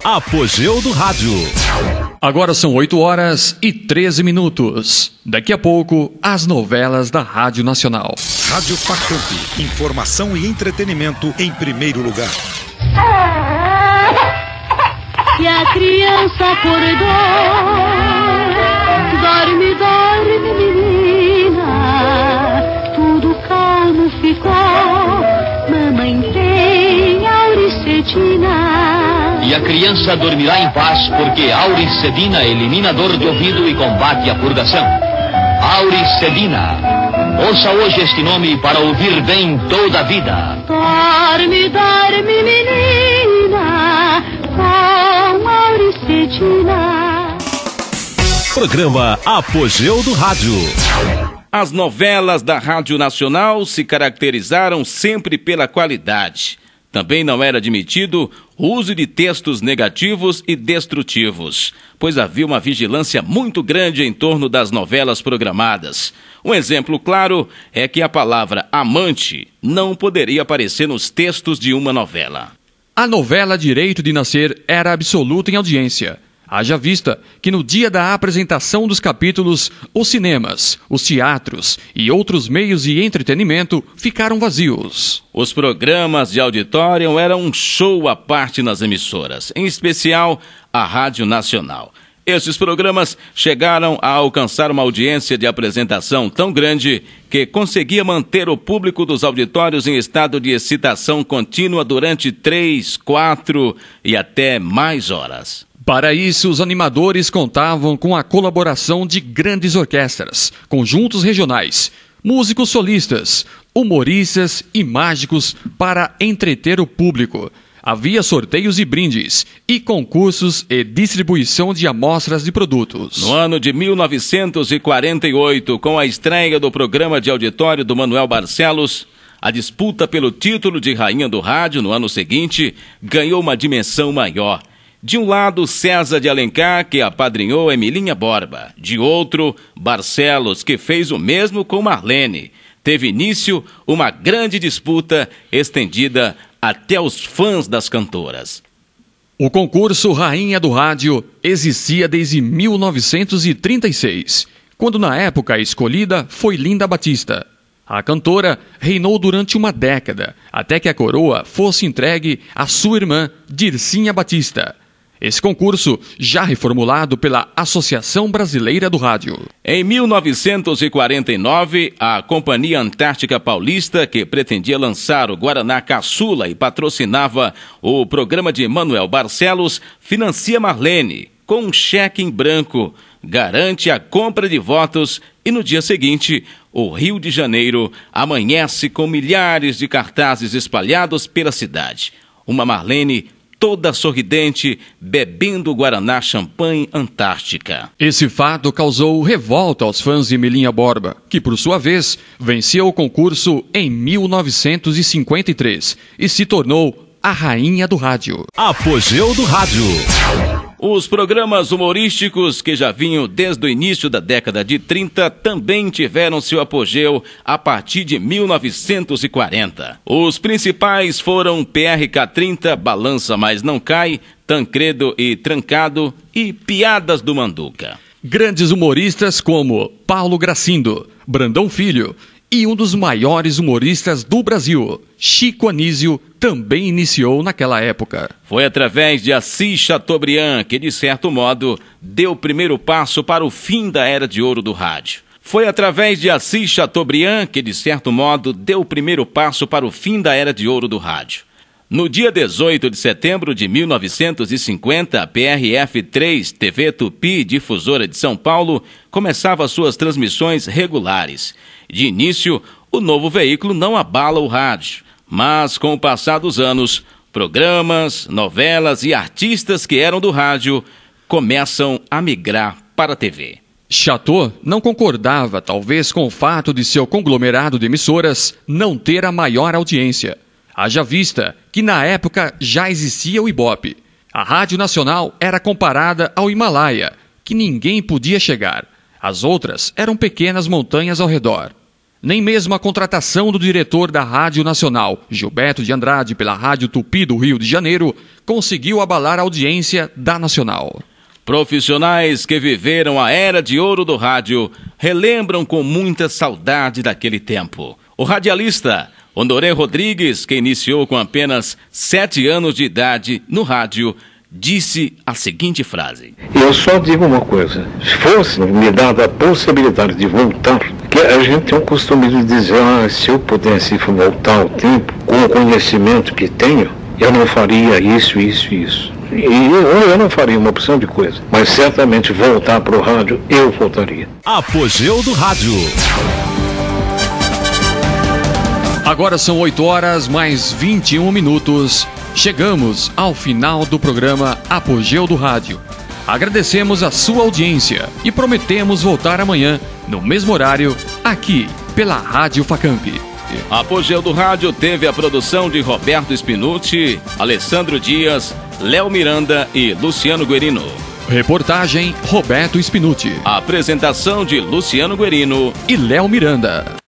Apogeu do Rádio. Agora são 8h13. Daqui a pouco, as novelas da Rádio Nacional. Rádio Pacampi. Informação e entretenimento em primeiro lugar. E a criança acordou. Dorme, dorme, menina. Tudo calmo ficou. Mamãe tem Auricedina. E a criança dormirá em paz, porque Auricedina elimina dor de ouvido e combate a purgação. Auricedina. Ouça hoje este nome para ouvir bem toda a vida. Dorme, dorme, menina, com Auricedina. Programa Apogeu do Rádio. As novelas da Rádio Nacional se caracterizaram sempre pela qualidade. Também não era admitido o uso de textos negativos e destrutivos, pois havia uma vigilância muito grande em torno das novelas programadas. Um exemplo claro é que a palavra amante não poderia aparecer nos textos de uma novela. A novela Direito de Nascer era absoluta em audiência. Haja vista que no dia da apresentação dos capítulos, os cinemas, os teatros e outros meios de entretenimento ficaram vazios. Os programas de auditório eram um show à parte nas emissoras, em especial a Rádio Nacional. Esses programas chegaram a alcançar uma audiência de apresentação tão grande que conseguia manter o público dos auditórios em estado de excitação contínua durante 3, 4 e até mais horas. Para isso, os animadores contavam com a colaboração de grandes orquestras, conjuntos regionais, músicos solistas, humoristas e mágicos para entreter o público. Havia sorteios e brindes, e concursos e distribuição de amostras de produtos. No ano de 1948, com a estreia do programa de auditório do Manuel Barcelos, a disputa pelo título de Rainha do Rádio no ano seguinte ganhou uma dimensão maior. De um lado, César de Alencar, que apadrinhou Emilinha Borba. De outro, Barcelos, que fez o mesmo com Marlene. Teve início uma grande disputa estendida até os fãs das cantoras. O concurso Rainha do Rádio existia desde 1936, quando na época escolhida foi Linda Batista. A cantora reinou durante uma década, até que a coroa fosse entregue à sua irmã, Dircinha Batista. Esse concurso, já reformulado pela Associação Brasileira do Rádio. Em 1949, a Companhia Antártica Paulista, que pretendia lançar o Guaraná Caçula e patrocinava o programa de Manuel Barcelos, financia Marlene com um cheque em branco, garante a compra de votos e no dia seguinte, o Rio de Janeiro amanhece com milhares de cartazes espalhados pela cidade. Uma Marlene toda sorridente, bebendo Guaraná Champanhe Antártica. Esse fato causou revolta aos fãs de Emilinha Borba, que, por sua vez, venceu o concurso em 1953 e se tornou a Rainha do Rádio. Apogeu do Rádio. Os programas humorísticos que já vinham desde o início da década de 30 também tiveram seu apogeu a partir de 1940. Os principais foram PRK-30, Balança Mas Não Cai, Tancredo e Trancado e Piadas do Manduca. Grandes humoristas como Paulo Gracindo, Brandão Filho e um dos maiores humoristas do Brasil, Chico Anísio, também iniciou naquela época. Foi através de Assis Chateaubriand que, de certo modo, deu o primeiro passo para o fim da Era de Ouro do rádio. Foi através de Assis Chateaubriand que, de certo modo, deu o primeiro passo para o fim da Era de Ouro do rádio. No dia 18 de setembro de 1950, a PRF-3, TV Tupi, difusora de São Paulo, começava suas transmissões regulares. De início, o novo veículo não abala o rádio, mas com o passar dos anos, programas, novelas e artistas que eram do rádio começam a migrar para a TV. Chateau não concordava, talvez, com o fato de seu conglomerado de emissoras não ter a maior audiência. Haja vista que na época já existia o Ibope. A Rádio Nacional era comparada ao Himalaia, que ninguém podia chegar. As outras eram pequenas montanhas ao redor. Nem mesmo a contratação do diretor da Rádio Nacional, Gilberto de Andrade, pela Rádio Tupi do Rio de Janeiro, conseguiu abalar a audiência da Nacional. Profissionais que viveram a era de ouro do rádio relembram com muita saudade daquele tempo. O radialista Honoré Rodrigues, que iniciou com apenas 7 anos de idade no rádio, disse a seguinte frase: Eu só digo uma coisa, se fosse me dada a possibilidade de voltar, que a gente tem um costume de dizer, se eu pudesse voltar ao tempo, com o conhecimento que tenho, eu não faria isso, isso e isso. E eu não faria uma opção de coisa, mas certamente voltar para o rádio, eu voltaria. Apogeu do Rádio. Agora são 8 horas mais 21 minutos. Chegamos ao final do programa Apogeu do Rádio. Agradecemos a sua audiência e prometemos voltar amanhã, no mesmo horário, aqui pela Rádio Facamp. Apogeu do Rádio teve a produção de Roberto Spinucci, Alessandro Dias, Léo Miranda e Luciano Guerino. Reportagem Roberto Spinucci. A apresentação de Luciano Guerino e Léo Miranda.